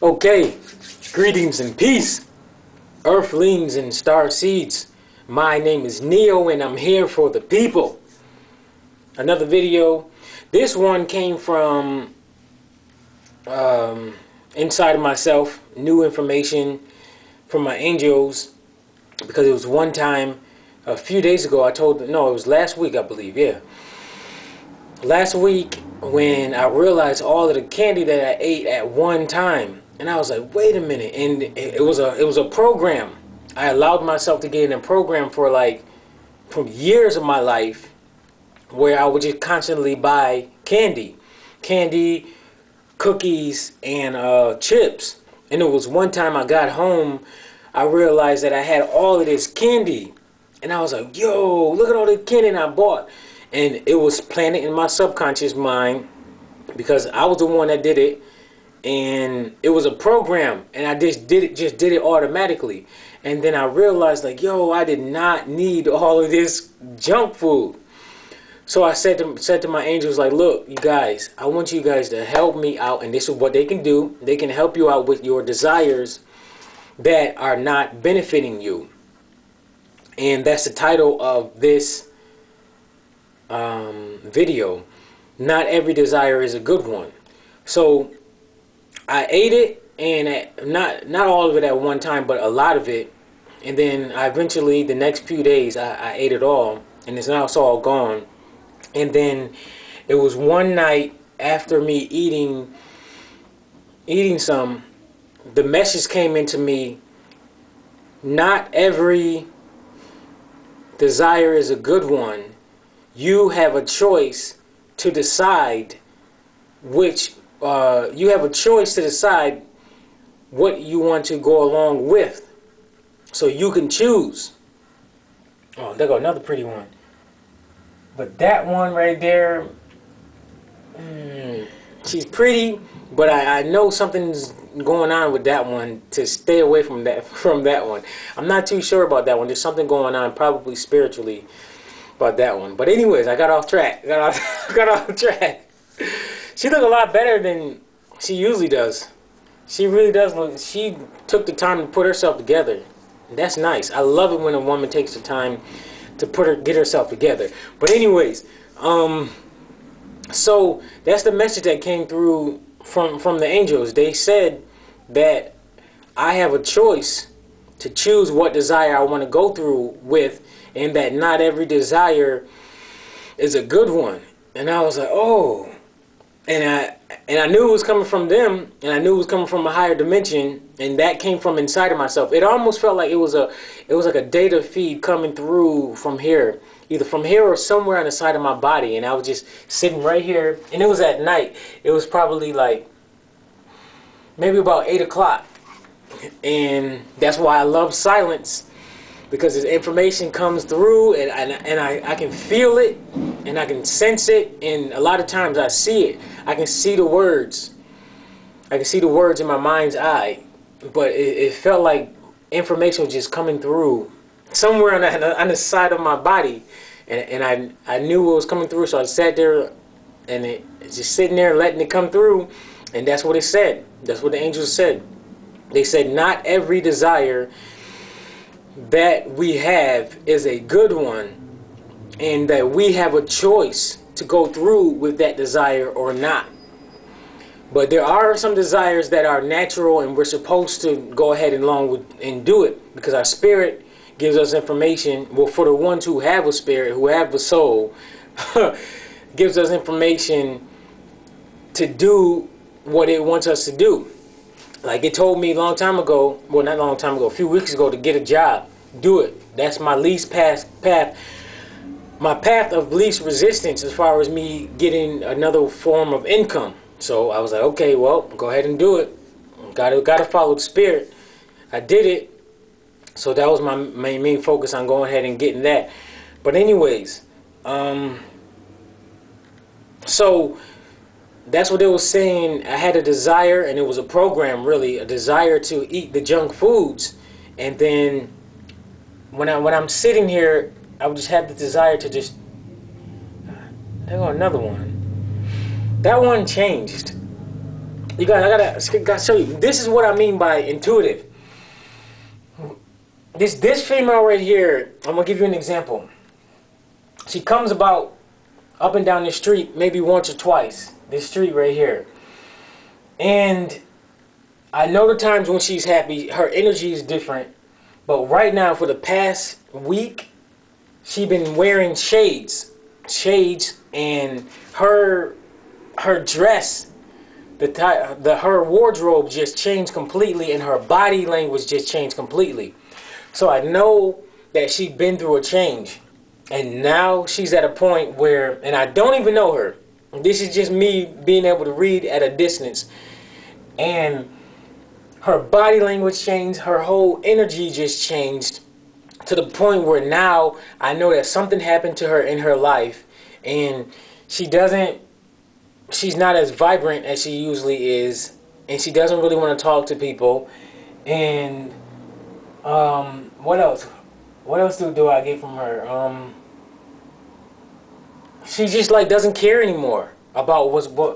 Okay, greetings and peace, earthlings and star seeds. My name is Neo and I'm here for the people. Another video. This one came from inside of myself, new information from my angels, because it was one time a few days ago it was last week, I believe, yeah. Last week when I realized all of the candy that I ate at one time. And I was like, wait a minute. And it was a program. I allowed myself to get in a program from years of my life where I would just constantly buy candy, cookies, and chips. And it was one time I got home, I realized that I had all of this candy. And I was like, yo, look at all the candy I bought. And it was planted in my subconscious mind because I was the one that did it. And it was a program, and I just did it automatically. And then I realized, like, yo, I did not need all of this junk food. So I said to my angels, like, look, you guys, I want you guys to help me out, and this is what they can do. They can help you out with your desires that are not benefiting you. And that's the title of this video. Not every desire is a good one. So I ate it, and not all of it at one time, but a lot of it. And then I eventually, the next few days, I ate it all, and it's all gone. And then it was one night after me eating some, the message came into me: not every desire is a good one. You have a choice to decide which. You have a choice to decide what you want to go along with. So you can choose. Oh, there go another pretty one. But that one right there, she's pretty, but I know something's going on with that one to stay away from that one. I'm not too sure about that one. There's something going on, probably spiritually, about that one. But anyways, I got off track. Got off track. She looked a lot better than she usually does. She really does look. She took the time to put herself together. That's nice. I love it when a woman takes the time to get herself together. But anyways, so that's the message that came through from the angels. They said that I have a choice to choose what desire I want to go through with, and that not every desire is a good one. And I was like, oh. And I knew it was coming from them, and I knew it was coming from a higher dimension, and that came from inside of myself. It almost felt like it was like a data feed coming through from here, either from here or somewhere on the side of my body. And I was just sitting right here, and it was at night. It was probably like maybe about 8 o'clock, and that's why I love silence, because this information comes through, and I can feel it, and I can sense it, and a lot of times I see it. I can see the words. I can see the words in my mind's eye, but it felt like information was just coming through somewhere on the side of my body, and I knew it was coming through, so I sat there, and it's just sitting there letting it come through, and that's what it said. That's what the angels said. They said, not every desire that we have is a good one, and that we have a choice to go through with that desire or not. But there are some desires that are natural, and we're supposed to go ahead and do it, because our spirit gives us information. Well, for the ones who have a spirit, who have a soul, gives us information to do what it wants us to do. Like it told me a long time ago, well, not a long time ago, a few weeks ago, to get a job. Do it. That's my least path. My path of least resistance as far as me getting another form of income. So I was like, okay, well, go ahead and do it. Gotta follow the spirit. I did it. So that was my main focus, on going ahead and getting that. But anyways, so that's what they were saying. I had a desire, and it was a program, really, a desire to eat the junk foods. And then when I'm sitting here, I would just have the desire to just, there go another one. That one changed. You guys, I gotta show you. This is what I mean by intuitive. This female right here, I'm gonna give you an example. She comes about up and down the street maybe once or twice. This street right here. And I know the times when she's happy, her energy is different. But right now, for the past week, she been wearing shades. And her dress, her wardrobe just changed completely, and her body language just changed completely. So I know that she's been through a change. And now she's at a point where, and I don't even know her. This is just me being able to read at a distance. And her body language changed, her whole energy just changed to the point where now I know that something happened to her in her life, and she's not as vibrant as she usually is, and she doesn't really want to talk to people. And what else? What else do I get from her? She just like doesn't care anymore about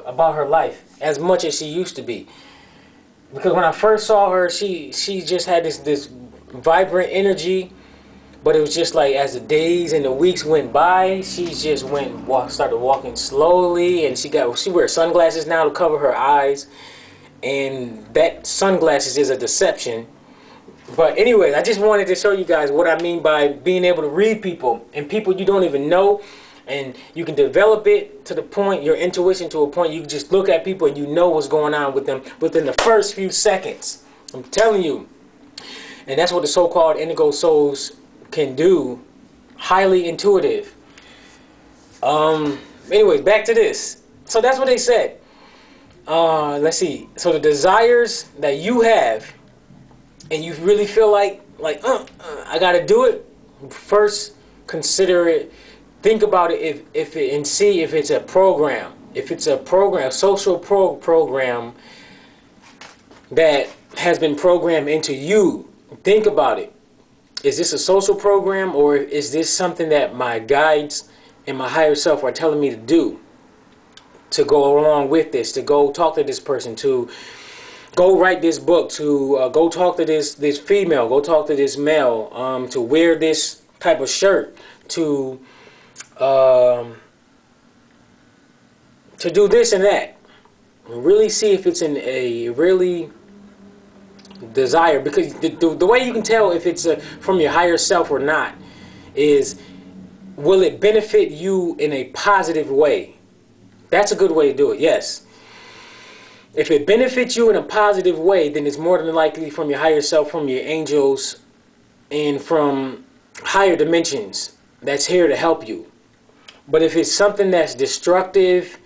about her life as much as she used to be. Because when I first saw her, she just had this vibrant energy, but it was just like as the days and the weeks went by, she just started walking slowly, and she wears sunglasses now to cover her eyes, and that sunglasses is a deception. But anyways, I just wanted to show you guys what I mean by being able to read people, and people you don't even know. And you can develop it to the point, your intuition to a point, you can just look at people and you know what's going on with them within the first few seconds. I'm telling you. And that's what the so-called indigo souls can do. Highly intuitive. Anyways, back to this. So that's what they said. Let's see. So the desires that you have, and you really feel like I gotta do it, first consider it. Think about it and see if it's a program. If it's a program, a social program that has been programmed into you, think about it. Is this a social program, or is this something that my guides and my higher self are telling me to do? To go along with this, to go talk to this person, to go write this book, to go talk to this female, go talk to this male, to wear this type of shirt, to do this and that. Really see if it's in a really desire, because the way you can tell if it's from your higher self or not is, will it benefit you in a positive way? That's a good way to do it, yes. If it benefits you in a positive way, then it's more than likely from your higher self, from your angels, and from higher dimensions that's here to help you. But if it's something that's destructive,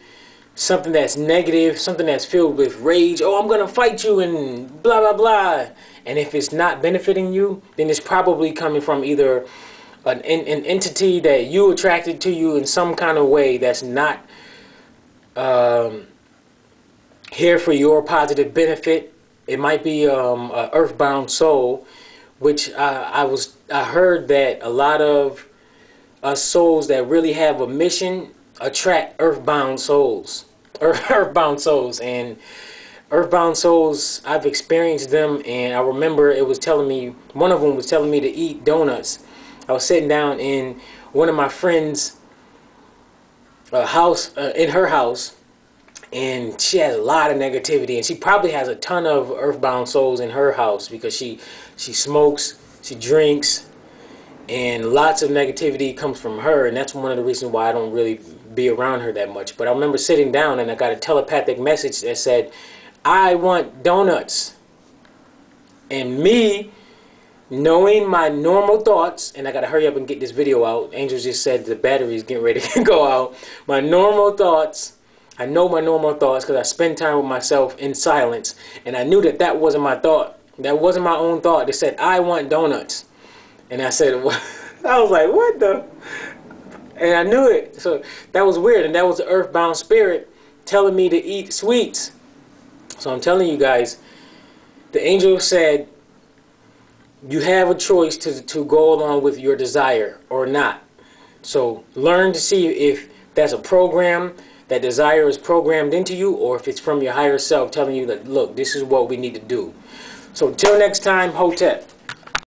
something that's negative, something that's filled with rage, oh, I'm going to fight you and blah, blah, blah. And if it's not benefiting you, then it's probably coming from either an entity that you attracted to you in some kind of way that's not here for your positive benefit. It might be an earthbound soul, which I heard that a lot of souls that really have a mission attract earthbound souls. Earthbound souls. And earthbound souls, I've experienced them, and I remember it was telling me, one of them was telling me to eat donuts. I was sitting down in one of my friends' house, in her house, and she has a lot of negativity, and she probably has a ton of earthbound souls in her house, because she smokes, she drinks, and lots of negativity comes from her. And that's one of the reasons why I don't really be around her that much. But I remember sitting down and I got a telepathic message that said, I want donuts. And me knowing my normal thoughts, and I gotta hurry up and get this video out. Angels just said the battery's getting ready to go out. My normal thoughts, I know my normal thoughts because I spend time with myself in silence, and I knew that that wasn't my thought. That wasn't my own thought. It said, I want donuts. And I said, what? I was like, what the? And I knew it. So that was weird. And that was the earthbound spirit telling me to eat sweets. So I'm telling you guys, the angel said, you have a choice to go along with your desire or not. So learn to see if that's a program that desire is programmed into you, or if it's from your higher self telling you that, look, this is what we need to do. So till next time, Hotep.